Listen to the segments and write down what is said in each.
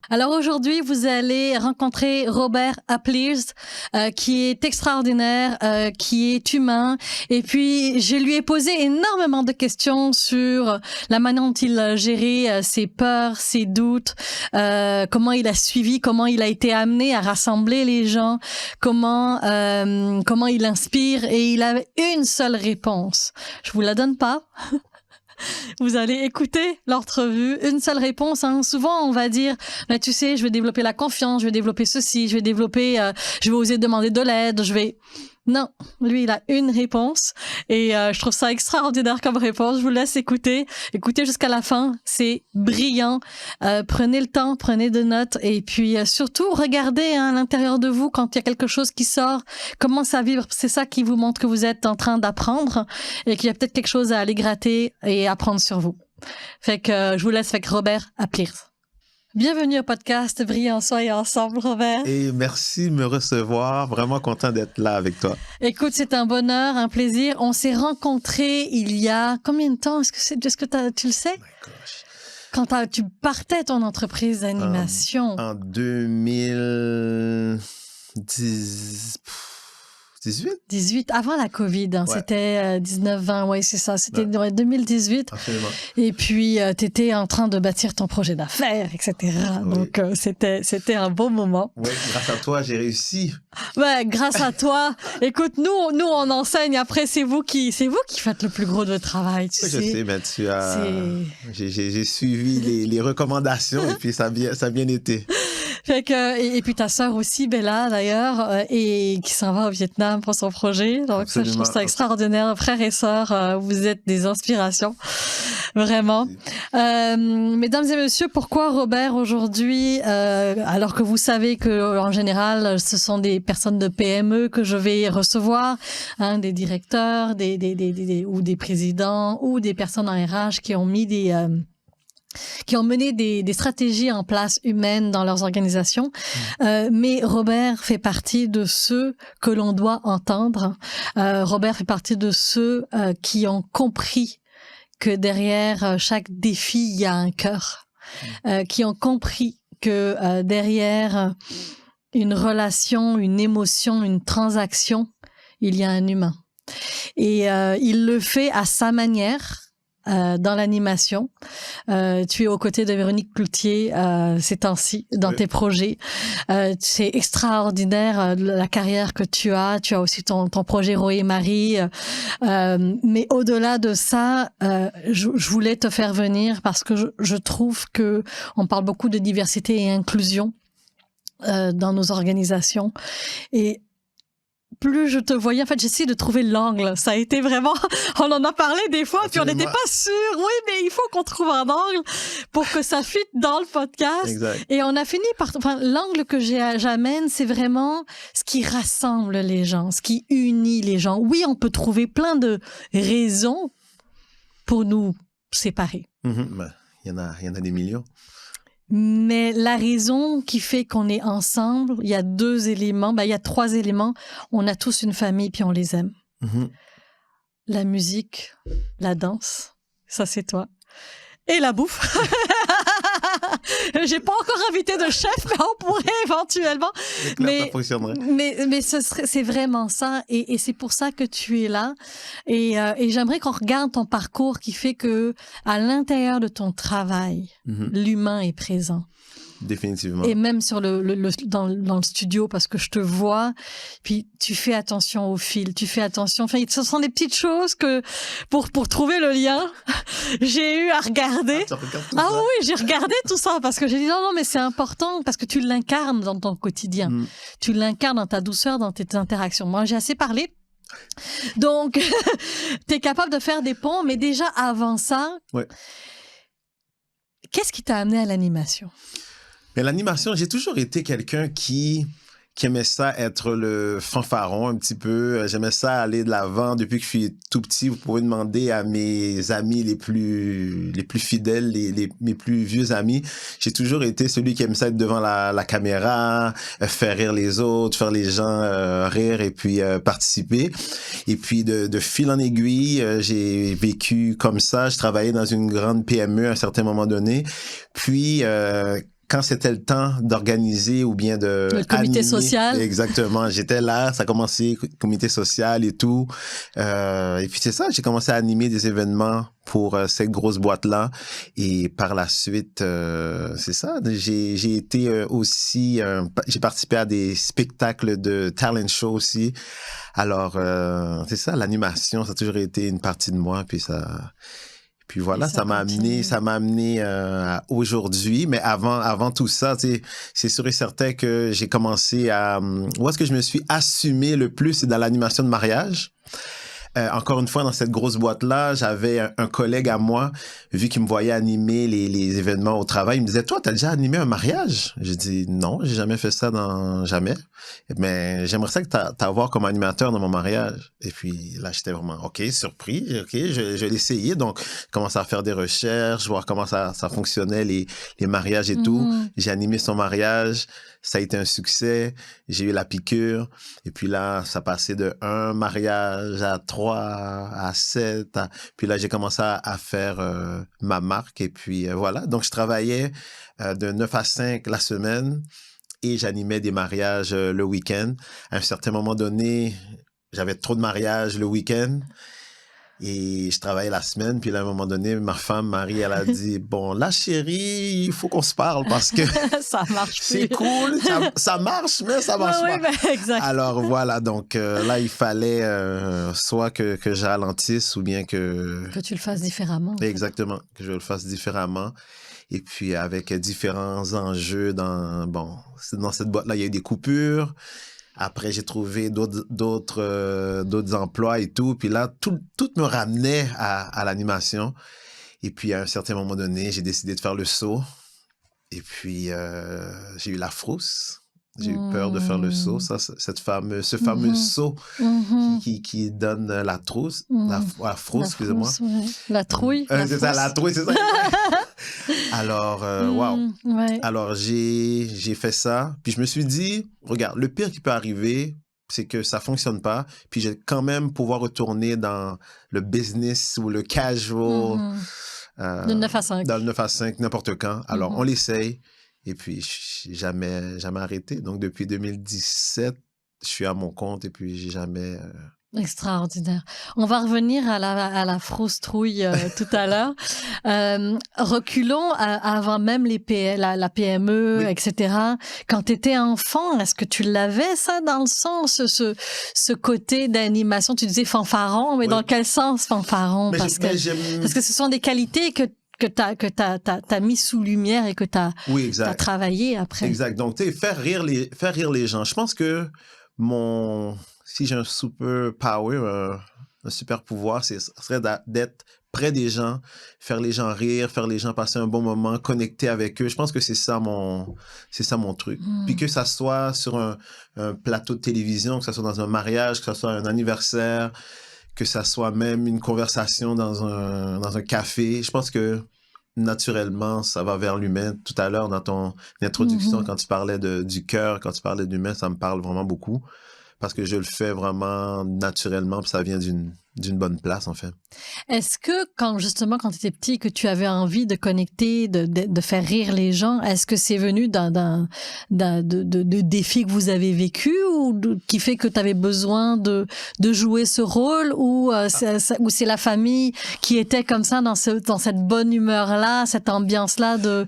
Alors aujourd'hui, vous allez rencontrer Robert Aplers, qui est extraordinaire, qui est humain. Et puis, je lui ai posé énormément de questions sur la manière dont il a géré ses peurs, ses doutes, comment il a suivi, comment il a été amené à rassembler les gens, comment il inspire. Et il avait une seule réponse. Je vous la donne pas. Vous allez écouter l'entrevue, une seule réponse. Hein. Souvent, on va dire, mais tu sais, je vais développer la confiance, je vais développer ceci, je vais oser demander de l'aide, Non, lui, il a une réponse et je trouve ça extraordinaire comme réponse. Je vous laisse écouter. Écoutez jusqu'à la fin, c'est brillant. Prenez le temps, prenez de notes et puis surtout, regardez à l'intérieur de vous quand il y a quelque chose qui sort, commence à vivre. C'est ça qui vous montre que vous êtes en train d'apprendre et qu'il y a peut-être quelque chose à aller gratter et apprendre sur vous. Fait que je vous laisse avec Robert Aplers. Bienvenue au podcast Brillant Soyez ensemble, Robert. Et merci de me recevoir. Vraiment content d'être là avec toi. Écoute, c'est un bonheur, un plaisir. On s'est rencontrés il y a combien de temps? Est-ce que tu le sais? Oh my gosh. Quand tu partais ton entreprise d'animation. En 2018, avant la COVID, hein, ouais. C'était 19-20, oui, c'est ça. C'était 2018. Absolument. Et puis, tu étais en train de bâtir ton projet d'affaires, etc. Oui. Donc, c'était un beau moment. Oui, grâce à toi, j'ai réussi. Ouais, grâce à toi. Écoute, nous, on enseigne. Après, c'est vous qui faites le plus gros de votre travail. Tu sais. Je sais, mais j'ai suivi les recommandations et puis ça a bien été. Fait que, et puis ta sœur aussi, Bella, d'ailleurs, et qui s'en va au Vietnam pour son projet. Donc, absolument. Ça, je trouve ça extraordinaire. Frères et sœurs, vous êtes des inspirations. Vraiment. Mesdames et messieurs, pourquoi Robert aujourd'hui, alors que vous savez que en général, ce sont des personnes de PME que je vais recevoir, hein, des directeurs, ou des présidents, ou des personnes en RH qui ont mis qui ont mené des stratégies en place humaines dans leurs organisations. Mais Robert fait partie de ceux que l'on doit entendre. Robert fait partie de ceux qui ont compris que derrière chaque défi, il y a un cœur. Qui ont compris que derrière une relation, une émotion, une transaction, il y a un humain. Et il le fait à sa manière. Dans l'animation. Tu es aux côtés de Véronique Cloutier ces temps-ci, dans tes projets. C'est extraordinaire la carrière que tu as. Tu as aussi ton projet Roé et Marie. Mais au-delà de ça, je voulais te faire venir parce que je trouve que on parle beaucoup de diversité et inclusion dans nos organisations. Et plus je te voyais, en fait, j'essaie de trouver l'angle. Ça a été vraiment, on en a parlé des fois, absolument. Puis on n'était pas sûr. Oui, mais il faut qu'on trouve un angle pour que ça fitte dans le podcast. Exact. Et on a fini par, l'angle que j'amène, c'est vraiment ce qui rassemble les gens, ce qui unit les gens. Oui, on peut trouver plein de raisons pour nous séparer. Ben, il y en a des millions. Mais la raison qui fait qu'on est ensemble, il y a 2 éléments, il y a 3 éléments. On a tous une famille puis on les aime. La musique, la danse, ça c'est toi. Et la bouffe. J'ai pas encore invité de chef, mais on pourrait éventuellement. Ça fonctionnerait. Mais c'est vraiment ça. Et c'est pour ça que tu es là. Et j'aimerais qu'on regarde ton parcours qui fait que, à l'intérieur de ton travail, l'humain est présent. Définitivement. Et même dans le studio, parce que je te vois, puis tu fais attention au fil, tu fais attention. Enfin, ce sont des petites choses que, pour trouver le lien, j'ai eu à regarder. Oui, j'ai regardé tout ça, parce que j'ai dit non, mais c'est important, parce que tu l'incarnes dans ton quotidien. Tu l'incarnes dans ta douceur, dans tes interactions. Moi, j'ai assez parlé. Donc, t'es capable de faire des ponts, mais déjà avant ça, qu'est-ce qui t'a amené à l'animation? Mais l'animation, j'ai toujours été quelqu'un qui aimait ça être le fanfaron un petit peu. J'aimais ça aller de l'avant. Depuis que je suis tout petit, vous pouvez demander à mes amis les plus fidèles, mes plus vieux amis. J'ai toujours été celui qui aime ça être devant la caméra, faire rire les autres, faire les gens rire et puis participer. Et puis de fil en aiguille, j'ai vécu comme ça. Je travaillais dans une grande PME à un certain moment donné. Puis quand c'était le temps d'organiser ou bien de le comité social. Exactement. J'étais là, ça a commencé, comité social et tout. Et puis c'est ça, j'ai commencé à animer des événements pour cette grosse boîte-là. Et par la suite, c'est ça, j'ai été aussi, j'ai participé à des spectacles de talent show aussi. Alors, c'est ça, l'animation, ça a toujours été une partie de moi. Puis voilà, ça m'a amené à aujourd'hui. Mais avant tout ça, tu sais, c'est sûr et certain que j'ai commencé à... Où est-ce que je me suis assumé le plus, c'est dans l'animation de mariage. Encore une fois, dans cette grosse boîte-là, j'avais un collègue à moi, vu qu'il me voyait animer les événements au travail, il me disait, toi, t'as déjà animé un mariage? J'ai dit, non, j'ai jamais fait ça jamais. Mais j'aimerais ça que t'avoir comme animateur dans mon mariage. Et puis là, j'étais vraiment, OK, surpris. OK, je vais l'essayer. Donc, je commençais à faire des recherches, voir comment ça fonctionnait, les mariages et tout. J'ai animé son mariage. Ça a été un succès. J'ai eu la piqûre. Et puis là, ça passait de 1 mariage à 3, à 7. Puis là, j'ai commencé à faire ma marque. Et puis voilà. Donc, je travaillais de 9 à 5 la semaine et j'animais des mariages le week-end. À un certain moment donné, j'avais trop de mariages le week-end. Et je travaillais la semaine, puis là, à un moment donné, ma femme, Marie, elle a dit, bon, là, chérie, il faut qu'on se parle parce que ça marche c'est cool, ça marche, mais ça marche pas. Oui, ben, exact. Alors voilà, donc là, il fallait soit que je ralentisse ou bien que tu le fasses différemment. Exactement, que je le fasse différemment. Et puis avec différents enjeux dans cette boîte-là, il y a eu des coupures. Après, j'ai trouvé d'autres emplois et tout. Puis là, tout me ramenait à l'animation. Et puis, à un certain moment donné, j'ai décidé de faire le saut. Et puis, j'ai eu la frousse. J'ai eu peur de faire le saut. Ce fameux saut qui donne la trousse. La frousse, excusez-moi. Ouais. La trouille. C'est ça, la trouille, c'est ça. Alors, wow. Ouais. Alors, j'ai fait ça. Puis, je me suis dit, regarde, le pire qui peut arriver, c'est que ça fonctionne pas. Puis, je vais quand même pouvoir retourner dans le business ou le casual. De 9 à 5. Dans le 9 à 5, n'importe quand. Alors, on l'essaye. Et puis, j'ai jamais arrêté. Donc, depuis 2017, je suis à mon compte et puis j'ai jamais... Extraordinaire. On va revenir à la frousse trouille tout à l'heure. Reculons avant même la PME, oui. Etc. Quand tu étais enfant, est-ce que tu l'avais, ça, dans le sens, ce côté d'animation? Tu disais fanfaron, mais oui. Dans quel sens fanfaron? Parce que ce sont des qualités que t'as mis sous lumière et que t'as travaillé après. Exact. Donc, tu sais, faire rire les gens. Je pense que si j'ai un super power, un super pouvoir, ce serait d'être près des gens, faire les gens rire, faire les gens passer un bon moment, connecter avec eux. Je pense que c'est ça mon truc. Puis que ça soit sur un plateau de télévision, que ça soit dans un mariage, que ça soit un anniversaire, que ça soit même une conversation dans un café. Je pense que naturellement, ça va vers l'humain. Tout à l'heure, dans ton introduction, quand tu parlais du cœur, quand tu parlais d'humain, ça me parle vraiment beaucoup. Parce que je le fais vraiment naturellement, puis ça vient d'une bonne place, en fait. Est-ce que quand tu étais petit, que tu avais envie de connecter, de faire rire les gens, est-ce que c'est venu de défis que vous avez vécus ou qui fait que tu avais besoin de jouer ce rôle ou c'est la famille qui était comme ça dans cette bonne humeur-là, cette ambiance-là de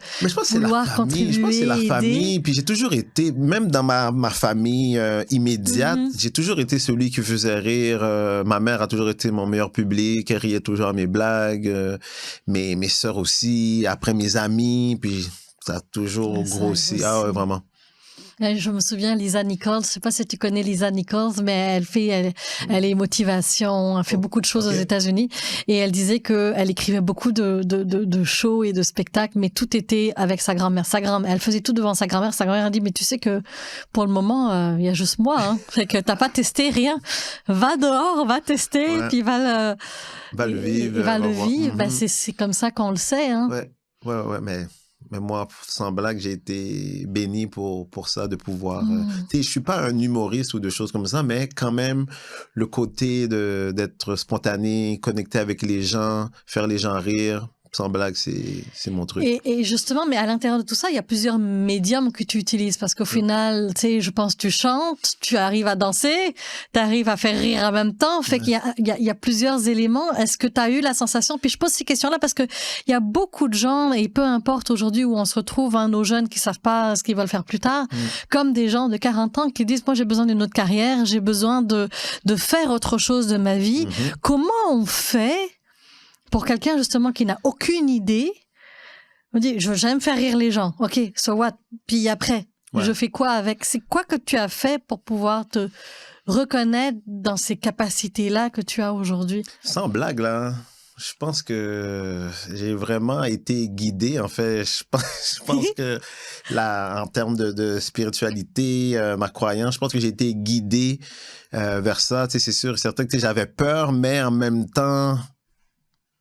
vouloir contribuer, je pense que c'est la famille. Puis j'ai toujours été, même dans ma famille immédiate, j'ai toujours été celui qui faisait rire. Ma mère a toujours été mon meilleur public, elle riait toujours à mes blagues, mes sœurs aussi, après mes amis, puis ça a toujours grossi. Ah ouais, vraiment. Je me souviens, Lisa Nichols, je sais pas si tu connais Lisa Nichols, mais elle est motivation, elle fait beaucoup de choses aux États-Unis, et elle disait que elle écrivait beaucoup de shows et de spectacles, mais tout était avec sa grand-mère. Elle faisait tout devant sa grand-mère. Sa grand-mère a dit, mais tu sais que pour le moment, il y a juste moi, hein. Fait que t'as pas testé rien. Va dehors, va tester, puis va le vivre. Ben, c'est comme ça qu'on le sait, hein. Ouais, mais moi, sans blague, j'ai été béni pour ça, de pouvoir... tu sais, je suis pas un humoriste ou de choses comme ça, mais quand même, le côté d'être spontané, connecté avec les gens, faire les gens rire, Sans blague, c'est mon truc. Et justement, mais à l'intérieur de tout ça, il y a plusieurs médiums que tu utilises parce qu'au final, tu sais, je pense que tu chantes, tu arrives à danser, tu arrives à faire rire en même temps. Fait qu'il y a plusieurs éléments. Est-ce que tu as eu la sensation, puis je pose ces questions-là parce que il y a beaucoup de gens, et peu importe aujourd'hui où on se retrouve, hein, nos jeunes qui savent pas ce qu'ils veulent faire plus tard, comme des gens de 40 ans qui disent, moi, j'ai besoin d'une autre carrière, j'ai besoin de faire autre chose de ma vie. Comment on fait pour quelqu'un, justement, qui n'a aucune idée, on dit, j'aime faire rire les gens. OK, so what? Puis après, je fais quoi avec? C'est quoi que tu as fait pour pouvoir te reconnaître dans ces capacités-là que tu as aujourd'hui? Sans blague, là, je pense que j'ai vraiment été guidé. En fait, je pense que là, en termes de spiritualité, ma croyance, je pense que j'ai été guidé vers ça. Tu sais, c'est sûr et certain que j'avais peur, mais en même temps,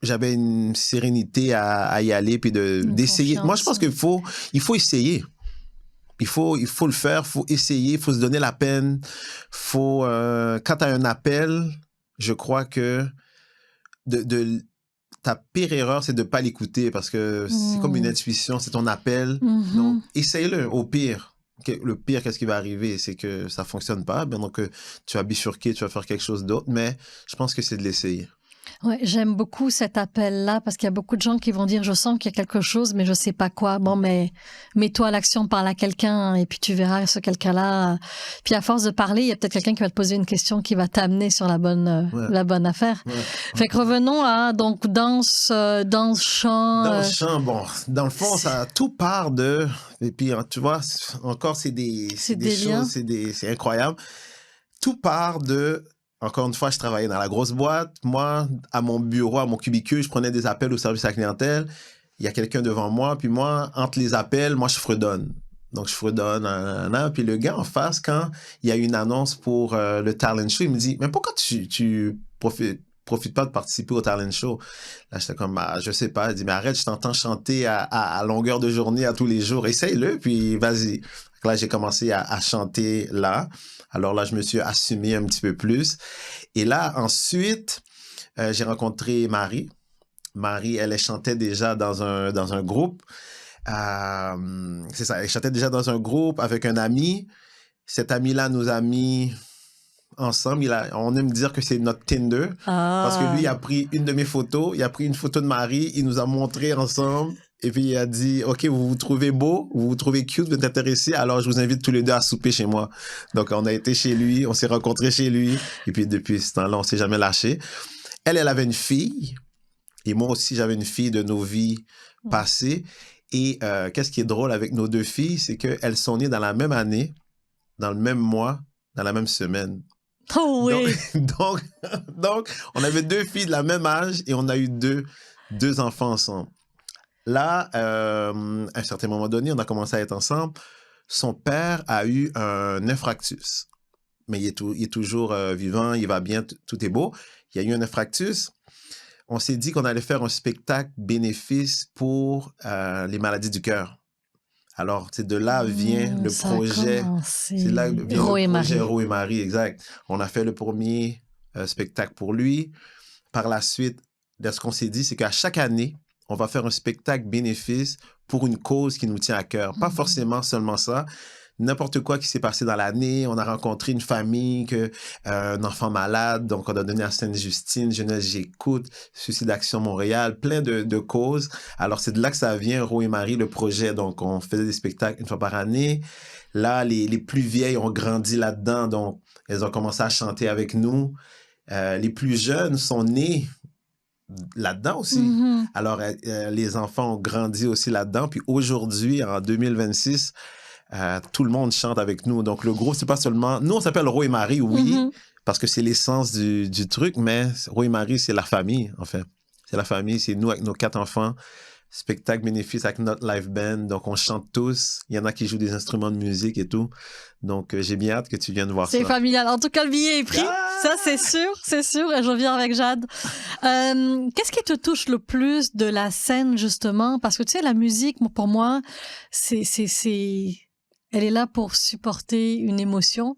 j'avais une sérénité à y aller puis d'essayer. Moi, je pense qu'il faut essayer. Il faut le faire, il faut essayer, il faut se donner la peine. Quand tu as un appel, je crois que ta pire erreur, c'est de ne pas l'écouter parce que c'est comme une intuition, c'est ton appel. Donc, essaye-le au pire. Le pire, qu'est-ce qui va arriver? C'est que ça ne fonctionne pas. Donc, tu vas bifurquer, tu vas faire quelque chose d'autre. Mais je pense que c'est de l'essayer. Ouais, j'aime beaucoup cet appel-là parce qu'il y a beaucoup de gens qui vont dire, je sens qu'il y a quelque chose, mais je sais pas quoi. Bon, mais mets-toi à l'action, parle à quelqu'un et puis tu verras ce quelqu'un-là. Puis à force de parler, il y a peut-être quelqu'un qui va te poser une question qui va t'amener sur la bonne affaire. Ouais. Fait que revenons à, donc, danse, chant. Danse, chant, bon, dans le fond, ça tout part de, et puis, tu vois, encore, c'est des choses, c'est incroyable. Tout part de, encore une fois, je travaillais dans la grosse boîte. Moi, à mon bureau, à mon cubicule, je prenais des appels au service à la clientèle. Il y a quelqu'un devant moi. Puis moi, entre les appels, moi, je fredonne. Donc, je fredonne. Puis le gars en face, quand il y a une annonce pour le talent show, il me dit, mais pourquoi tu profites pas de participer au talent show? Là, j'étais comme, je sais pas. Il dit, mais arrête, je t'entends chanter à longueur de journée, à tous les jours. Essaye-le, puis vas-y. Là, j'ai commencé à chanter là. Alors là, je me suis assumé un petit peu plus. Et là, ensuite, j'ai rencontré Marie. Marie, elle chantait déjà dans un groupe. C'est ça, elle chantait déjà dans un groupe avec un ami. Cet ami-là nous a mis ensemble. On aime dire que c'est notre Tinder. Parce que lui, il a pris une de mes photos. Il a pris une photo de Marie. Il nous a montré ensemble. Et puis, il a dit, OK, vous vous trouvez beau, vous vous trouvez cute, vous êtes intéressés, alors je vous invite tous les deux à souper chez moi. Donc, on a été chez lui, on s'est rencontrés chez lui. Et puis, depuis ce temps-là, on s'est jamais lâché. Elle avait une fille. Et moi aussi, j'avais une fille de nos vies passées. Et qu'est-ce qui est drôle avec nos deux filles, c'est qu'elles sont nées dans la même année, dans le même mois, dans la même semaine. Oh oui! Donc, on avait deux filles de la même âge et on a eu deux enfants ensemble. Là, à un certain moment donné, on a commencé à être ensemble. Son père a eu un infarctus. Mais il est toujours vivant, il va bien, tout est beau. Il y a eu un infarctus. On s'est dit qu'on allait faire un spectacle bénéfice pour les maladies du cœur. Alors, c'est de là vient le projet. C'est là vient le projet Ro et Marie, exact. On a fait le premier spectacle pour lui. Par la suite, ce qu'on s'est dit, c'est qu'à chaque année, on va faire un spectacle bénéfice pour une cause qui nous tient à cœur. Pas forcément seulement ça. N'importe quoi qui s'est passé dans l'année. On a rencontré une famille, un enfant malade, donc on a donné à Sainte-Justine, Jeunesse J'écoute, Suicide Action Montréal, plein de causes. Alors, c'est de là que ça vient, Ro et Marie, le projet. Donc, on faisait des spectacles une fois par année. Là, les plus vieilles ont grandi là-dedans, donc elles ont commencé à chanter avec nous. Les plus jeunes sont nés là-dedans aussi. Alors, les enfants ont grandi aussi là-dedans. Puis aujourd'hui, en 2026, tout le monde chante avec nous. Donc, le groupe, c'est pas seulement... Nous, on s'appelle Ro et Marie, oui, parce que c'est l'essence du truc, mais Ro et Marie, c'est la famille, en fait. C'est la famille, c'est nous avec nos 4 enfants. Spectacle bénéfice avec notre live band. Donc, on chante tous. Il y en a qui jouent des instruments de musique et tout. Donc, j'ai bien hâte que tu viennes voir ça. C'est familial. En tout cas, le billet est pris. Ça, c'est sûr. Et je reviens avec Jade. Qu'est-ce qui te touche le plus de la scène, justement? Parce que, tu sais, la musique, pour moi, c'est elle est là pour supporter une émotion.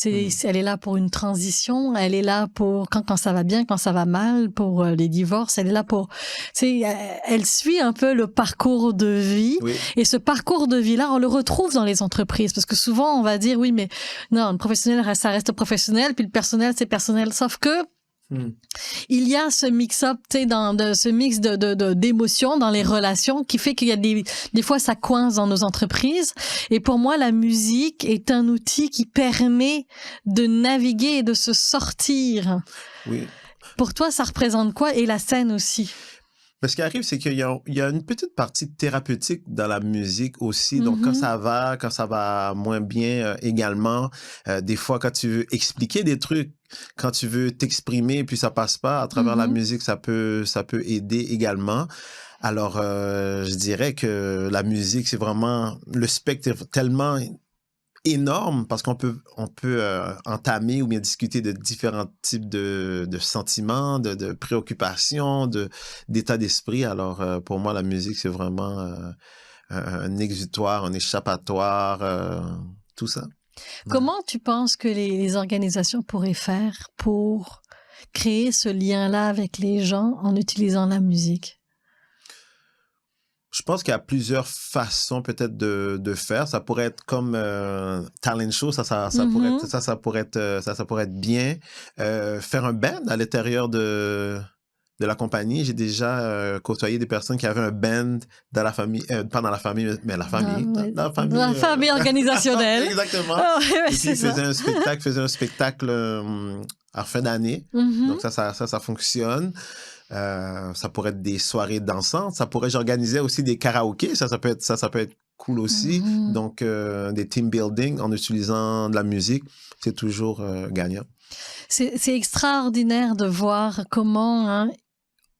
Elle est là pour une transition. Elle est là pour quand ça va bien, quand ça va mal, pour les divorces. Elle est là pour, elle suit un peu le parcours de vie. Oui. Et ce parcours de vie-là, on le retrouve dans les entreprises. Parce que souvent, on va dire, oui, mais non, le professionnel, ça reste professionnel, puis le personnel, c'est personnel. Sauf que, il y a ce mix-up, tu sais, ce mix d'émotions dans les relations qui fait qu'il y a des fois ça coince dans nos entreprises. Et pour moi, la musique est un outil qui permet de naviguer et de se sortir. Oui. Pour toi, ça représente quoi? Et la scène aussi. Mais ce qui arrive, c'est qu'il y a une petite partie thérapeutique dans la musique aussi. Donc, quand ça va moins bien également, des fois, quand tu veux expliquer des trucs, quand tu veux t'exprimer, puis ça passe pas, à travers la musique, ça peut aider également. Alors, je dirais que la musique, c'est vraiment, le spectre est tellement énorme parce qu'on peut entamer ou bien discuter de différents types de sentiments, de préoccupations, d'état d'esprit. Alors, pour moi, la musique, c'est vraiment un exutoire, un échappatoire, tout ça. Comment tu penses que les organisations pourraient faire pour créer ce lien-là avec les gens en utilisant la musique? Je pense qu'il y a plusieurs façons peut-être de faire. Ça pourrait être comme talent show, ça pourrait être bien. Faire un band à l'intérieur de la compagnie. J'ai déjà côtoyé des personnes qui avaient un band dans la famille, pas dans la famille, mais la famille. Dans la famille organisationnelle. Exactement. Oh, et puis, ils faisaient un spectacle en fin d'année. Donc, ça fonctionne. Ça pourrait être des soirées dansantes. J'organisais aussi des karaokés. Ça peut être cool aussi. Donc, des team building en utilisant de la musique, c'est toujours gagnant. C'est extraordinaire de voir comment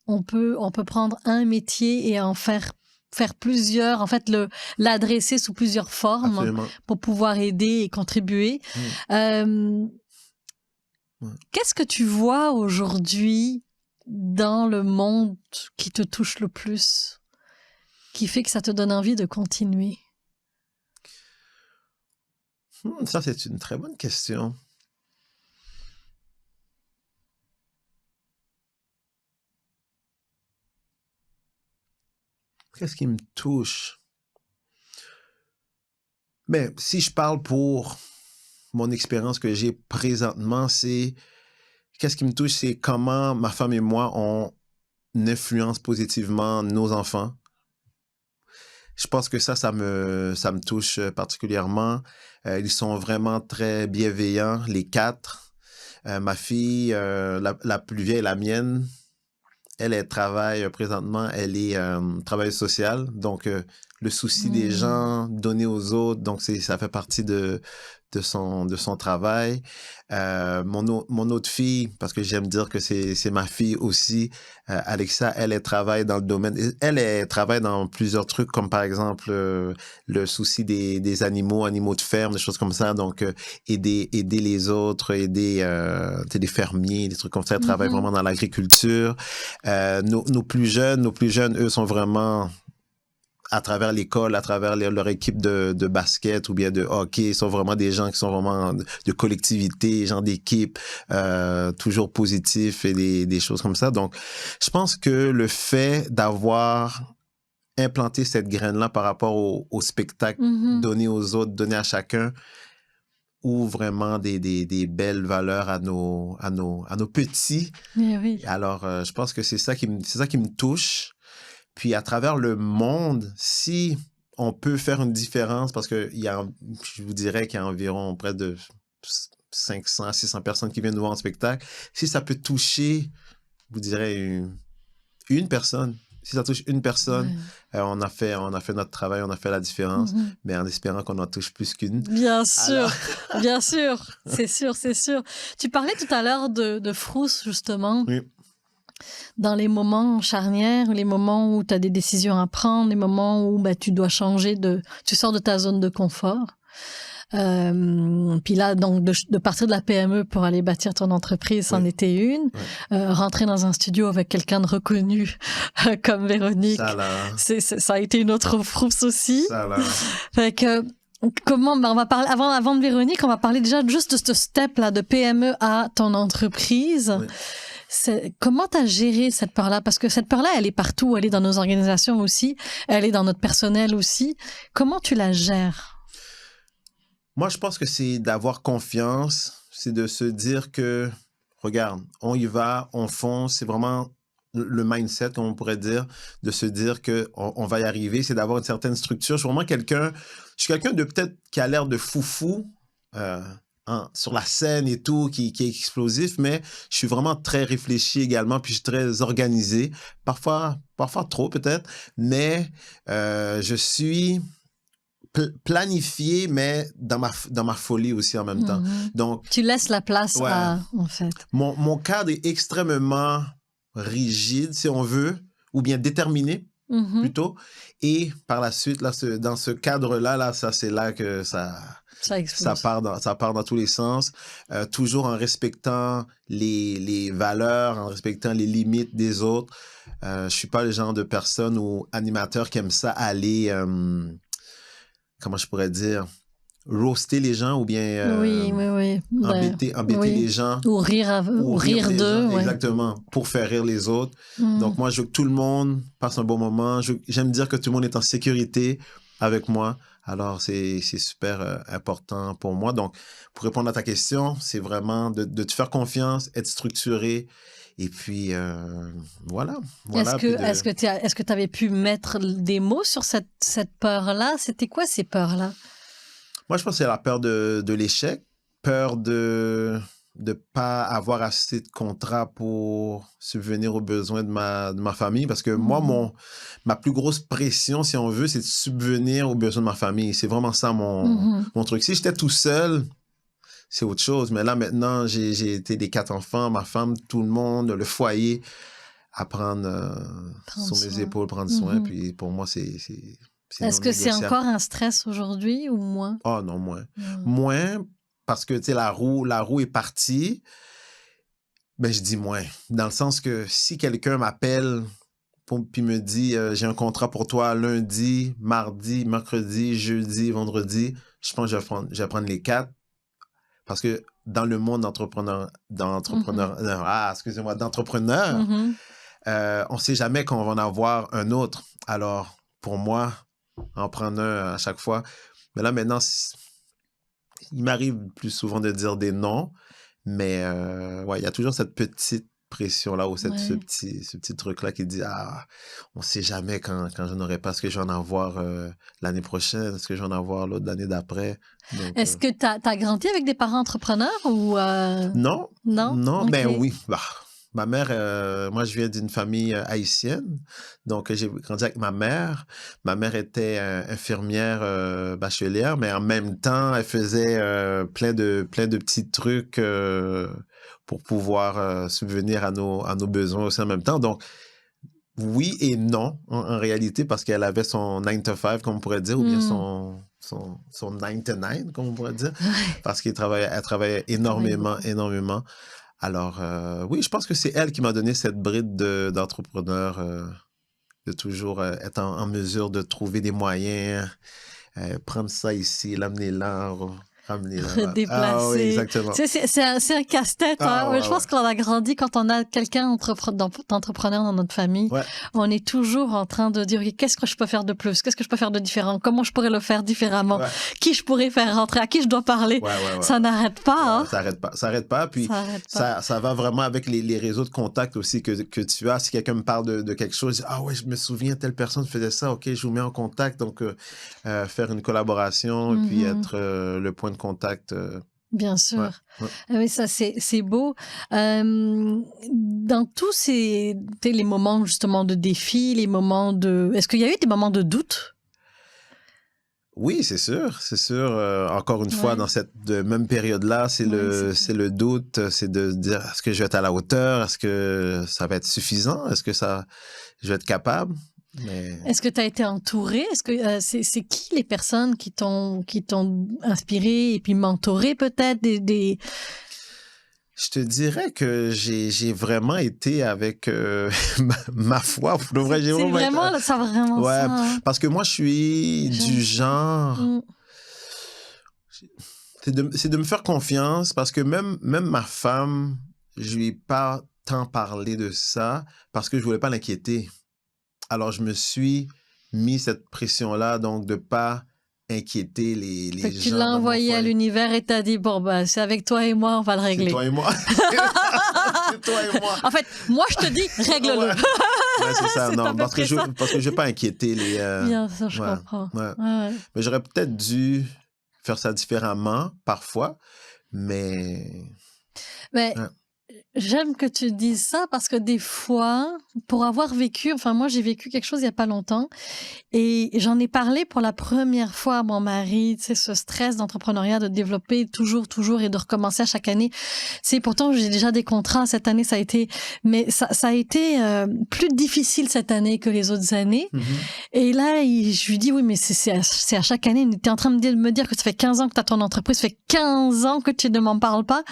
on peut prendre un métier et en faire plusieurs, en fait, l'adresser sous plusieurs formes. Absolument. Pour pouvoir aider et contribuer. Qu'est-ce que tu vois aujourd'hui dans le monde qui te touche le plus, qui fait que ça te donne envie de continuer? Ça, c'est une très bonne question. Qu'est-ce qui me touche? Mais si je parle pour mon expérience que j'ai présentement, qu'est-ce qui me touche, c'est comment ma femme et moi, on influence positivement nos enfants. Je pense que ça me touche particulièrement. Ils sont vraiment très bienveillants, les quatre. Ma fille, la plus vieille, la mienne, elle travaille présentement, elle est travailleuse sociale. Donc, le souci des gens, donner aux autres, donc ça fait partie de son travail. Mon autre fille, parce que j'aime dire que c'est ma fille aussi, Alexa, elle travaille dans le domaine, elle travaille dans plusieurs trucs, comme par exemple le souci des animaux de ferme, des choses comme ça, donc aider les autres, aider des fermiers, des trucs comme ça. Elle travaille vraiment dans l'agriculture. Nos plus jeunes, eux, sont vraiment à travers l'école, à travers leur équipe de basket ou bien de hockey, ils sont vraiment des gens qui sont vraiment de collectivité, gens d'équipe, toujours positifs et des choses comme ça. Donc, je pense que le fait d'avoir implanté cette graine-là par rapport au spectacle donné aux autres, donné à chacun, ouvre vraiment des belles valeurs à nos petits. Oui. Alors, je pense que c'est ça qui me touche. Puis à travers le monde, si on peut faire une différence, parce que je vous dirais qu'il y a environ près de 500 à 600 personnes qui viennent nous voir en spectacle, si ça peut toucher, je vous dirais, une personne, si ça touche une personne, on a fait notre travail, on a fait la différence, mais en espérant qu'on en touche plus qu'une. Bien sûr, bien sûr, c'est sûr. Tu parlais tout à l'heure de frousse, justement. Oui. Dans les moments charnières, les moments où tu as des décisions à prendre, les moments où tu dois changer, tu sors de ta zone de confort. Puis là, donc, de partir de la PME pour aller bâtir ton entreprise, c'en était une. Rentrer dans un studio avec quelqu'un de reconnu comme Véronique, ça a été une autre frousse aussi. Ça là. Fait que, Comment, on va parler, avant de Véronique, on va parler déjà juste de ce step-là, de PME à ton entreprise. Oui. Comment tu as géré cette peur-là? Parce que cette peur-là, elle est partout, elle est dans nos organisations aussi, elle est dans notre personnel aussi. Comment tu la gères? Moi, je pense que c'est d'avoir confiance, c'est de se dire que, regarde, on y va, on fonce, c'est vraiment le mindset, comme on pourrait dire, de se dire qu'on va y arriver, c'est d'avoir une certaine structure. Je suis vraiment quelqu'un de peut-être qui a l'air de foufou sur la scène et tout, qui est explosif, mais je suis vraiment très réfléchi également, puis je suis très organisé, parfois trop peut-être, mais je suis planifié, mais dans ma folie aussi en même temps. Donc, tu laisses la place à, en fait. Mon cadre est extrêmement rigide, si on veut, ou bien déterminé, plutôt. Et par la suite, là, dans ce cadre-là, ça, c'est là que ça part dans tous les sens, toujours en respectant les valeurs, en respectant les limites des autres. Je suis pas le genre de personne ou animateur qui aime ça aller, comment je pourrais dire, roaster les gens ou bien oui. embêter les gens. Ou rire d'eux. Ouais. Exactement, pour faire rire les autres. Donc moi, je veux que tout le monde passe un bon moment. J'aime dire que tout le monde est en sécurité avec moi. Alors, c'est super important pour moi. Donc, pour répondre à ta question, c'est vraiment de te faire confiance, être structuré. Et puis, voilà. Est-ce que tu avais pu mettre des mots sur cette peur-là? C'était quoi ces peurs-là? Moi, je pense que c'est la peur de l'échec, peur de ne pas avoir assez de contrats pour subvenir aux besoins de ma famille. Parce que moi, ma plus grosse pression, si on veut, c'est de subvenir aux besoins de ma famille. C'est vraiment ça mon truc. Si j'étais tout seul, c'est autre chose. Mais là, maintenant, j'ai été des 4 enfants, ma femme, tout le monde, le foyer, à prendre sur mes épaules, prendre soin. Puis pour moi, c'est est-ce que c'est encore un stress aujourd'hui ou moins? Oh non, moins. Moins, parce que, tu sais, la roue est partie. Ben, je dis moins. Dans le sens que si quelqu'un m'appelle puis me dit j'ai un contrat pour toi lundi, mardi, mercredi, jeudi, vendredi, je pense que je vais prendre les 4. Parce que dans le monde d'entrepreneur, on ne sait jamais qu'on va en avoir un autre. Alors, pour moi, en prendre un à chaque fois. Mais là, maintenant, il m'arrive plus souvent de dire des noms, mais il y a toujours cette petite pression-là ou ce petit truc-là qui dit « on ne sait jamais quand je n'aurai pas. Est-ce que je vais en avoir l'année prochaine? Est-ce que je vais en avoir l'autre l'année d'après? » Est-ce que tu as grandi avec des parents entrepreneurs ou Non. Non? Okay. Ben oui. Ma mère, moi, je viens d'une famille haïtienne, donc j'ai grandi avec ma mère. Ma mère était infirmière bachelière, mais en même temps, elle faisait plein de petits trucs pour pouvoir subvenir à nos besoins aussi en même temps. Donc, oui et non, en réalité, parce qu'elle avait son 9 to 5, comme on pourrait dire, ou bien son 9 to 9, comme on pourrait dire, parce qu'elle travaillait énormément. Alors, oui, je pense que c'est elle qui m'a donné cette bride d'entrepreneur, de toujours être en mesure de trouver des moyens, prendre ça ici, l'amener là, ramener là. Déplacer. Oui, exactement. C'est un casse-tête. Je pense qu'on a grandi quand on a quelqu'un d'entrepreneur dans notre famille. Ouais. On est toujours en train de dire qu'est-ce que je peux faire de plus? Qu'est-ce que je peux faire de différent? Comment je pourrais le faire différemment? Ouais. Qui je pourrais faire rentrer? À qui je dois parler? Ça n'arrête pas. Ça n'arrête pas. Puis ça va vraiment avec les réseaux de contacts aussi que tu as. Si quelqu'un me parle de quelque chose, je me souviens, telle personne faisait ça. OK, je vous mets en contact. Donc, faire une collaboration et puis être le point de contact. Bien sûr. Oui, ça, c'est beau. Dans tous les moments, justement, de défi, les moments de... Est-ce qu'il y a eu des moments de doute? Oui, c'est sûr. Encore une fois, dans cette même période-là, c'est le doute, c'est de dire, est-ce que je vais être à la hauteur? Est-ce que ça va être suffisant? Est-ce que je vais être capable? Mais... Est-ce que tu as été entouré? Est-ce que c'est qui les personnes qui t'ont inspiré et puis mentoré peut-être des... Je te dirais que j'ai vraiment été avec ma foi. C'est vraiment ça, vraiment ça. Parce que moi, je suis du genre... c'est de me faire confiance parce que même ma femme, je lui ai pas tant parlé de ça parce que je voulais pas l'inquiéter. Alors, je me suis mis cette pression-là, donc de pas inquiéter les Fait que gens tu l'as dans mon envoyé à foyer. l'univers et t'as dit, bon, bah, c'est avec toi et moi, on va le C'est régler. toi et moi. C'est toi et moi. En fait, moi, je te dis, règle-le. Ouais. Ouais, c'est ça. C'est Non, à peu parce que près ça. je vais pas inquiéter les... Bien sûr, je ouais, comprends. ouais. Ouais. Mais j'aurais peut-être dû faire ça différemment, parfois, mais... Mais Ouais. j'aime que tu dises ça parce que des fois, pour avoir vécu, enfin moi j'ai vécu quelque chose il y a pas longtemps et j'en ai parlé pour la première fois à mon mari, tu sais, ce stress d'entrepreneuriat, de développer toujours et de recommencer à chaque année. C'est pourtant j'ai déjà des contrats cette année, ça a été, mais ça a été plus difficile cette année que les autres années. Et là, je lui dis, oui, mais c'est à chaque année. Tu es en train de me dire que ça fait 15 ans que tu as ton entreprise, ça fait 15 ans que tu ne m'en parles pas.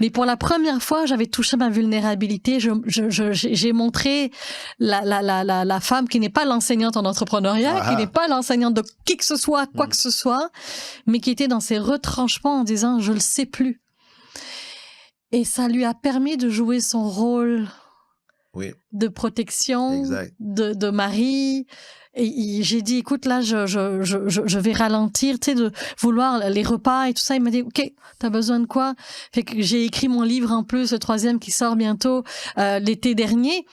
Mais pour la première fois, j'avais touché ma vulnérabilité. J'ai montré la femme qui n'est pas l'enseignante en entrepreneuriat, qui n'est pas l'enseignante de qui que ce soit, quoi que ce soit, mais qui était dans ses retranchements en disant, je le sais plus. Et ça lui a permis de jouer son rôle de protection, exact. de mari. Et j'ai dit, écoute, là, je vais ralentir, tu sais, de vouloir les repas et tout ça. Il m'a dit, OK, t'as besoin de quoi? Fait que j'ai écrit mon livre en plus, le 3e qui sort bientôt l'été dernier.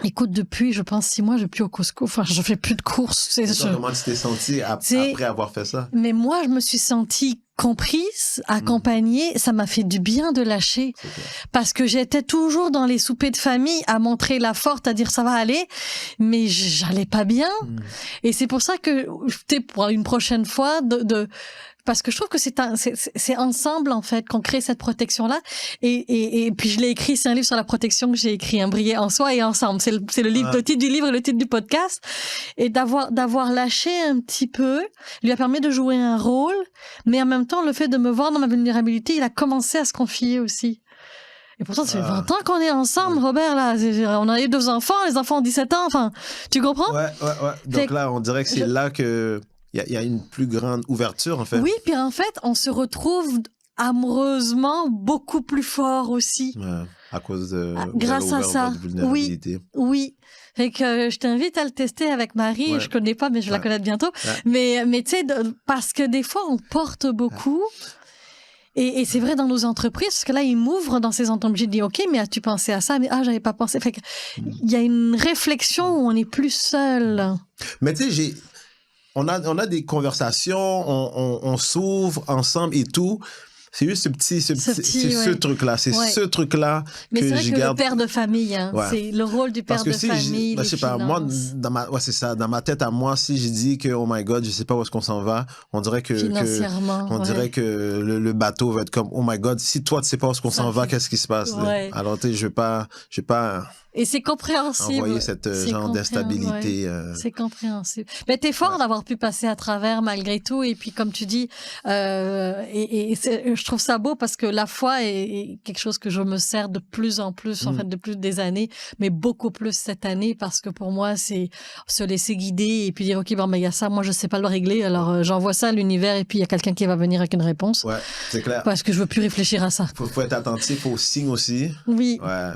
Écoute, depuis, je pense 6 mois, je vais plus au Costco. Enfin, je fais plus de courses. Comment tu t'es sentie après avoir fait ça? Mais moi, je me suis sentie comprise, accompagnée. Ça m'a fait du bien de lâcher. Parce que j'étais toujours dans les soupers de famille à montrer la forte, à dire ça va aller. Mais j'allais pas bien. Et c'est pour ça que, pour une prochaine fois, parce que je trouve que c'est ensemble, en fait, qu'on crée cette protection-là. Et puis, je l'ai écrit, c'est un livre sur la protection que j'ai écrit, Briller en soi et ensemble. C'est le livre, le titre du livre et le titre du podcast. Et d'avoir lâché un petit peu, lui a permis de jouer un rôle, mais en même temps, le fait de me voir dans ma vulnérabilité, il a commencé à se confier aussi. Et pourtant, ça fait 20 ans qu'on est ensemble, Robert, là. On a eu 2 enfants, les enfants ont 17 ans, enfin, tu comprends? Ouais. Donc là, on dirait que c'est là que il y a une plus grande ouverture, en fait. Oui, puis en fait, on se retrouve amoureusement beaucoup plus fort aussi. Ouais, à cause de... grâce à ça. Oui. Fait que je t'invite à le tester avec Marie. Ouais. Je connais pas, mais je vais la connaître bientôt. Ouais. Mais tu sais, parce que des fois, on porte beaucoup. Et c'est vrai dans nos entreprises, parce que là, il m'ouvre dans ses entreprises. J'ai dit, OK, mais as-tu pensé à ça? Mais j'avais pas pensé. Fait que il y a une réflexion où on n'est plus seul. Mais tu sais, on a des conversations, on s'ouvre ensemble et tout. C'est juste ce truc-là. C'est ce truc-là mais que c'est vrai je que garde. Le père de famille, hein. C'est le rôle du père de famille. Je sais pas, moi, c'est ça. Dans ma tête à moi, si je dis que, oh my God, je sais pas où est-ce qu'on s'en va, on dirait que. Financièrement. On dirait que le bateau va être comme, oh my God, si toi, tu sais pas où est-ce qu'on s'en va, qu'est-ce qui se passe? Alors, tu sais, je vais pas. Et c'est compréhensible. Envoyer cette genre d'instabilité. C'est compréhensible. Mais t'es fort d'avoir pu passer à travers malgré tout. Et puis, comme tu dis, je trouve ça beau parce que la foi est quelque chose que je me sers de plus en plus, en fait, depuis des années, mais beaucoup plus cette année parce que pour moi, c'est se laisser guider et puis dire, OK, bon, mais il y a ça, moi, je sais pas le régler. Alors, j'envoie ça à l'université et puis il y a quelqu'un qui va venir avec une réponse. Ouais, c'est clair. Parce que je veux plus réfléchir à ça. Faut être attentif aux signes aussi. Oui. Ouais.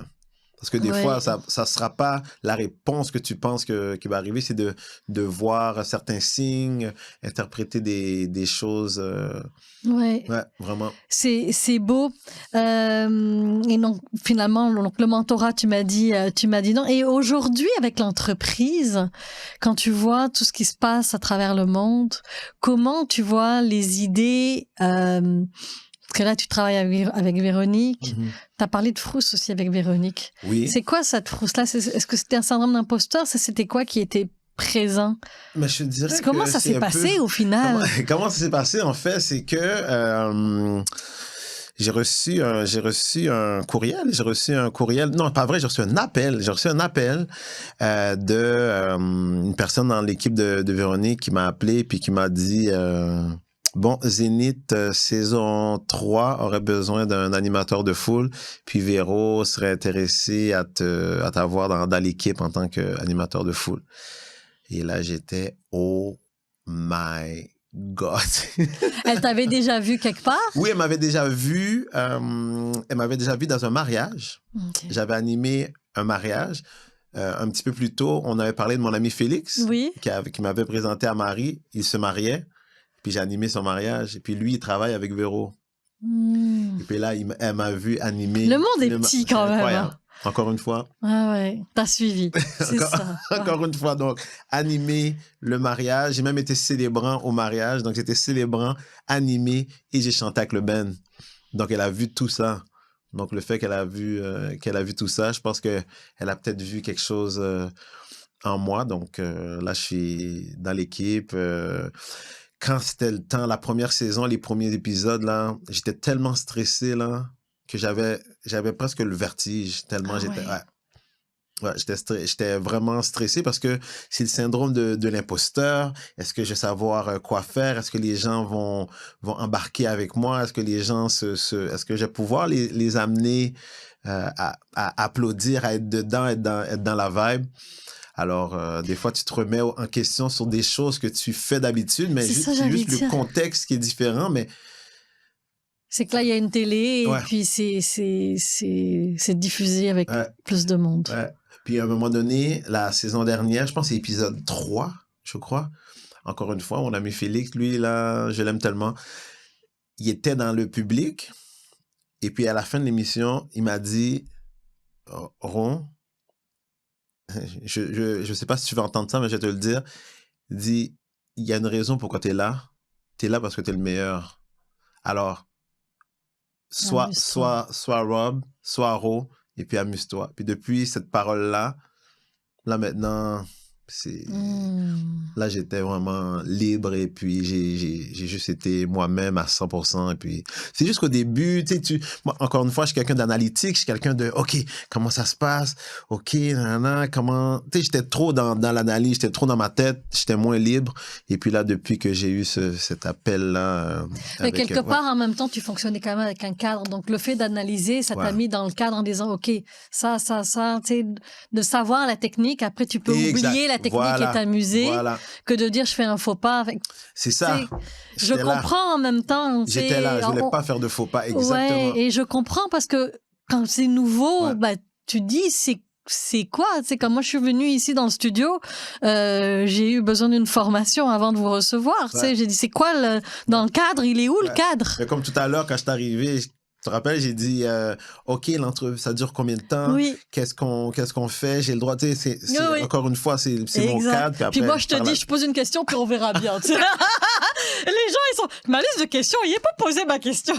Parce que des fois, ça sera pas la réponse que tu penses qui va arriver, c'est de voir certains signes, interpréter des choses. Ouais, vraiment. C'est beau. Et donc, finalement, le mentorat, tu m'as dit non. Et aujourd'hui, avec l'entreprise, quand tu vois tout ce qui se passe à travers le monde, comment tu vois les idées, parce que là, tu travailles avec Véronique. Tu as parlé de frousse aussi avec Véronique. Oui. C'est quoi cette frousse-là? Est-ce que c'était un syndrome d'imposteur? C'était quoi qui était présent? Mais je dirais comment ça s'est passé au final? Comment ça s'est passé, en fait, c'est que j'ai reçu un courriel. Non, pas vrai, j'ai reçu un appel. J'ai reçu un appel de une personne dans l'équipe de Véronique qui m'a appelé puis qui m'a dit... Bon, Zénith, saison 3 aurait besoin d'un animateur de foule, puis Véro serait intéressé à t'avoir dans l'équipe en tant qu'animateur de foule. Et là, j'étais, oh my God. Elle t'avait déjà vu quelque part? Oui, elle m'avait déjà vu. Elle m'avait déjà vu dans un mariage. Okay. J'avais animé un mariage. Un petit peu plus tôt, on avait parlé de mon ami Félix, oui. qui m'avait présenté à Marie. Il se mariait, puis j'ai animé son mariage. Et puis lui, il travaille avec Véro. Et puis là, elle m'a vu animer. Le monde est petit quand même. Incroyable. Encore une fois. Ah ouais, t'as suivi. C'est ça. Encore une fois, donc, animer le mariage. J'ai même été célébrant au mariage. Donc, j'étais célébrant, animé et j'ai chanté avec le band. Donc, elle a vu tout ça. Donc, le fait qu'elle a vu tout ça, je pense qu'elle a peut-être vu quelque chose en moi. Donc, là, je suis dans l'équipe. Quand c'était le temps, la première saison, les premiers épisodes, là, j'étais tellement stressé, là, que j'avais presque le vertige, tellement j'étais... Ouais, j'étais vraiment stressé parce que c'est le syndrome de l'imposteur. Est-ce que je vais savoir quoi faire? Est-ce que les gens vont embarquer avec moi? Est-ce que les gens est-ce que je vais pouvoir les amener à applaudir, à être dedans, être dans la vibe? Alors, des fois, tu te remets en question sur des choses que tu fais d'habitude, mais c'est juste le contexte qui est différent, mais... C'est que là, il y a une télé et puis c'est diffusé avec plus de monde. Ouais. Puis à un moment donné, la saison dernière, je pense que c'est épisode 3, je crois. Encore une fois, mon ami Félix, lui, là, je l'aime tellement. Il était dans le public. Et puis à la fin de l'émission, il m'a dit, Ron, je sais pas si tu veux entendre ça, mais je vais te le dire. Il dit, il y a une raison pourquoi tu es là. Tu es là parce que tu es le meilleur. Alors, soit Rob, soit Ro, et puis amuse-toi. Puis depuis cette parole-là, là maintenant, là j'étais vraiment libre et puis j'ai juste été moi-même à 100%. Et puis c'est juste qu'au début, tu sais, moi, encore une fois, je suis quelqu'un d'analytique, je suis quelqu'un de, OK, comment ça se passe? OK, comment... Tu sais, j'étais trop dans l'analyse, j'étais trop dans ma tête, j'étais moins libre. Et puis là, depuis que j'ai eu cet appel-là... Mais quelque part, en même temps, tu fonctionnais quand même avec un cadre. Donc, le fait d'analyser, ça t'a mis dans le cadre en disant, OK, ça, tu sais, de savoir la technique. Après, tu peux oublier la technique et t'amuser que de dire, je fais un faux pas. C'est ça. Je comprends en même temps. J'étais là, je voulais pas faire de faux pas, exactement. Ouais, et je comprends parce que quand c'est nouveau, bah, tu dis, c'est quoi? C'est comme moi, je suis venue ici dans le studio, j'ai eu besoin d'une formation avant de vous recevoir. J'ai dit, c'est quoi dans le cadre? Il est où le cadre? Mais comme tout à l'heure, quand je suis arrivé, tu te rappelles, j'ai dit, OK, l'entrevue, ça dure combien de temps? Oui. Qu'est-ce qu'on fait? J'ai le droit, tu sais, encore une fois, c'est mon cadre. Puis, après, moi, je te dis, je pose une question, puis on verra bien. Les gens, ils sont... Ma liste de questions, il n'est pas posé ma question.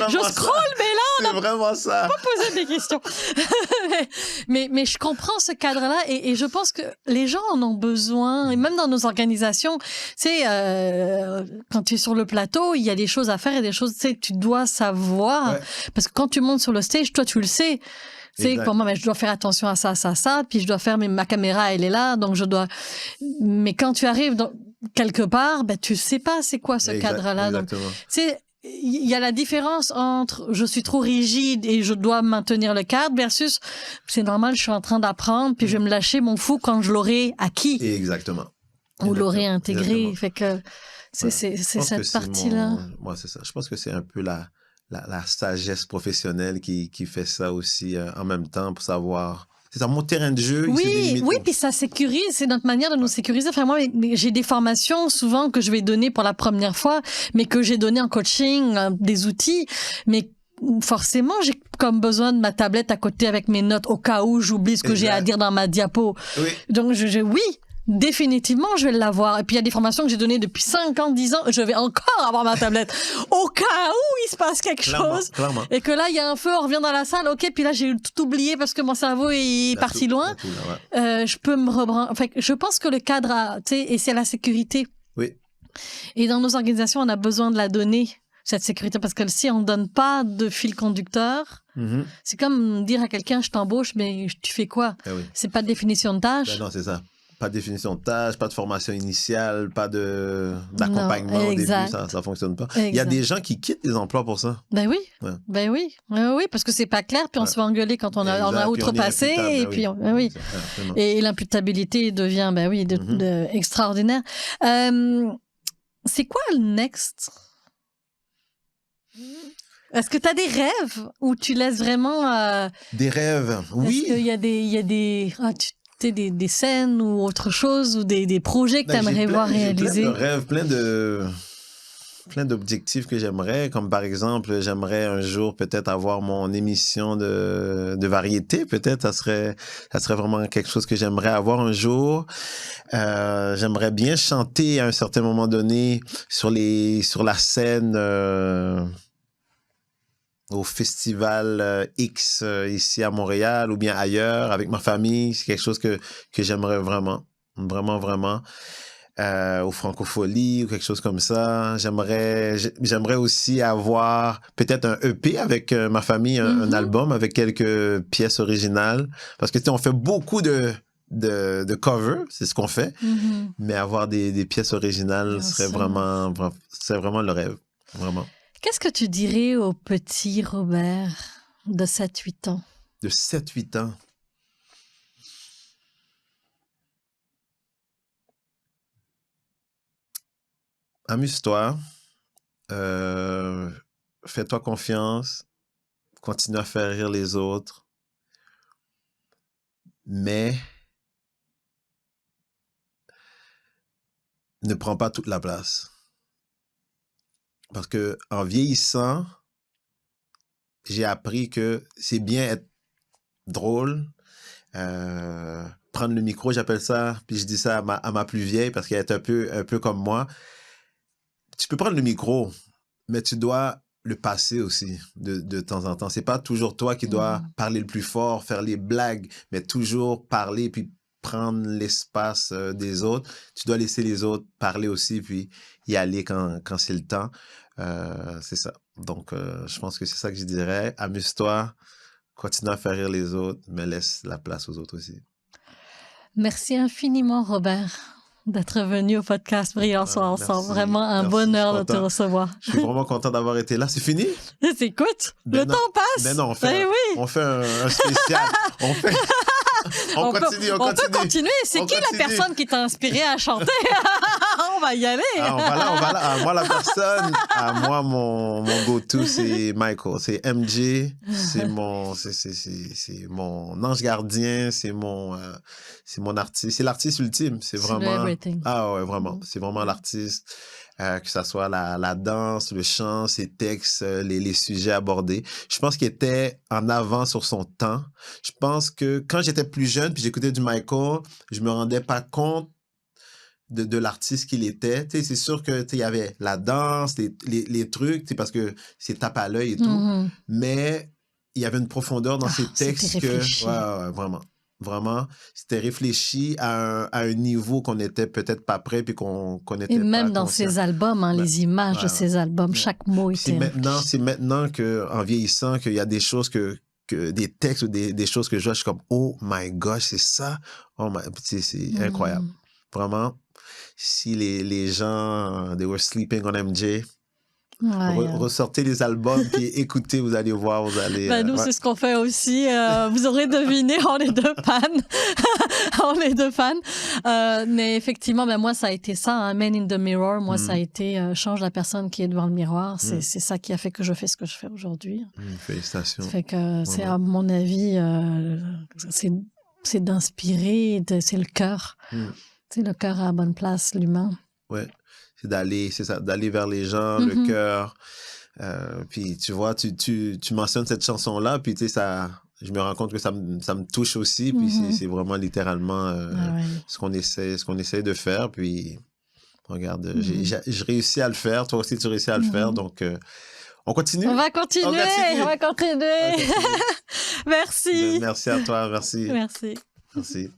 Je scrolle, mais là, c'est vraiment ça. Pas poser des questions. mais je comprends ce cadre-là et je pense que les gens en ont besoin, et même dans nos organisations, tu sais, quand tu es sur le plateau, il y a des choses à faire et des choses, tu sais, tu dois savoir. Parce que quand tu montes sur le stage, toi, tu le sais. C'est pour moi, mais je dois faire attention à ça, puis je dois faire, mais ma caméra, elle est là, donc je dois. Mais quand tu arrives quelque part, ben, tu sais pas c'est quoi ce cadre-là. Donc, tu sais, il y a la différence entre je suis trop rigide et je dois maintenir le cadre versus c'est normal, je suis en train d'apprendre, puis je vais me lâcher mon fou quand je l'aurai acquis. Exactement. Ou l'aurai intégré. Fait que c'est cette partie-là. Moi, c'est ça. Je pense que c'est un peu la sagesse professionnelle qui fait ça aussi en même temps pour savoir. C'est ça, mon terrain de jeu. Oui, puis ça sécurise, c'est notre manière de nous sécuriser. Enfin, moi, j'ai des formations souvent que je vais donner pour la première fois, mais que j'ai donné en coaching, des outils, mais forcément, j'ai comme besoin de ma tablette à côté avec mes notes au cas où j'oublie ce que j'ai à dire dans ma diapo. Oui. Donc, oui. Définitivement, je vais l'avoir. Et puis, il y a des formations que j'ai données depuis 5 ans, 10 ans. Je vais encore avoir ma tablette. Au cas où il se passe quelque chose. Clairement. Et que là, il y a un feu, on revient dans la salle. OK, puis là, j'ai tout oublié parce que mon cerveau est parti loin. Je peux me rebrancher. Enfin, je pense que le cadre, tu sais, et c'est la sécurité. Oui. Et dans nos organisations, on a besoin de la donner, cette sécurité. Parce que si on ne donne pas de fil conducteur, c'est comme dire à quelqu'un, je t'embauche, mais tu fais quoi? C'est pas de définition de tâche. Non, c'est ça. pas de définition de tâche, pas de formation initiale, pas d'accompagnement au début, ça fonctionne pas. Exact. Il y a des gens qui quittent les emplois pour ça. Ben oui, oui, parce que c'est pas clair, puis on se fait engueuler quand on a outrepassé, et puis oui. Et l'imputabilité devient, extraordinaire. C'est quoi le next? Est-ce que tu as des rêves où tu laisses vraiment... Des rêves, oui. Est-ce qu'il y a des scènes ou autre chose, ou des projets que tu aimerais voir réalisés? J'ai plein de rêves, plein d'objectifs que j'aimerais, comme par exemple, j'aimerais un jour peut-être avoir mon émission de variété, peut-être, ça serait vraiment quelque chose que j'aimerais avoir un jour. J'aimerais bien chanter à un certain moment donné sur la scène... au festival X ici à Montréal ou bien ailleurs avec ma famille. C'est quelque chose que j'aimerais vraiment, vraiment, vraiment. Au Francofolie ou quelque chose comme ça. J'aimerais aussi avoir peut-être un EP avec ma famille, un album avec quelques pièces originales. Parce que tu sais, on fait beaucoup de covers, c'est ce qu'on fait. Mais avoir des pièces originales serait vraiment le rêve. Vraiment. Qu'est-ce que tu dirais au petit Robert de 7-8 ans? De 7-8 ans? Amuse-toi. Fais-toi confiance. Continue à faire rire les autres. Mais ne prends pas toute la place. Parce que en vieillissant, j'ai appris que c'est bien être drôle, prendre le micro, j'appelle ça, puis je dis ça à ma plus vieille parce qu'elle est un peu comme moi. Tu peux prendre le micro, mais tu dois le passer aussi de temps en temps. C'est pas toujours toi qui dois parler le plus fort, faire les blagues, mais toujours parler puis prendre l'espace des autres. Tu dois laisser les autres parler aussi puis y aller quand c'est le temps. C'est ça. Donc, je pense que c'est ça que je dirais. Amuse-toi, continue à faire rire les autres, mais laisse la place aux autres aussi. Merci infiniment, Robert, d'être venu au podcast Briller Soir Ensemble. Vraiment un bonheur de te recevoir. Je suis vraiment content d'avoir été là. C'est fini? Écoute, le temps passe. Mais non, on fait un spécial. On continue. On peut continuer. C'est qui la personne qui t'a inspiré à chanter? On va y aller. On va là. Moi, la personne, mon go-to, c'est Michael. C'est MJ. C'est mon ange gardien. C'est mon artiste. C'est l'artiste ultime. C'est vraiment... Ah ouais, vraiment. C'est vraiment l'artiste. Que ça soit la danse, le chant, ses textes, les sujets abordés. Je pense qu'il était en avant sur son temps. Je pense que quand j'étais plus jeune, puis j'écoutais du Michael, je me rendais pas compte de l'artiste qu'il était. Tu sais, c'est sûr que il y avait la danse, les trucs, tu sais, parce que c'est tape à l'œil et tout. Mais il y avait une profondeur dans ses textes que... Ouais, vraiment. Vraiment, c'était réfléchi à un niveau qu'on n'était peut-être pas prêt puis qu'on n'était pas. Et même dans ses albums, les images de ses albums, chaque mot était. C'est maintenant qu'en vieillissant qu'il y a des choses des textes ou des choses que je vois, je suis comme oh my gosh, c'est ça. Oh my, c'est incroyable. Vraiment, si les gens they were sleeping on MJ. Ressortez les albums puis écoutez, vous allez voir, vous allez... nous, c'est ce qu'on fait aussi. Vous aurez deviné, on est deux fans. On est deux fans. Mais effectivement, moi, ça a été ça, Man in the Mirror. Moi, ça a été change la personne qui est devant le miroir. C'est ça qui a fait que je fais ce que je fais aujourd'hui. Félicitations. Ça fait que c'est, à mon avis, c'est d'inspirer, c'est le cœur. C'est le cœur à la bonne place, l'humain. Ouais. C'est d'aller vers les gens, le cœur. Puis tu vois, tu mentionnes cette chanson-là, puis tu sais, je me rends compte que ça me touche aussi, puis c'est vraiment littéralement ce qu'on essaie de faire. Puis regarde, j'ai réussi à le faire, toi aussi tu réussis à le faire, donc on continue. On va continuer. Merci. Merci à toi, merci. Merci.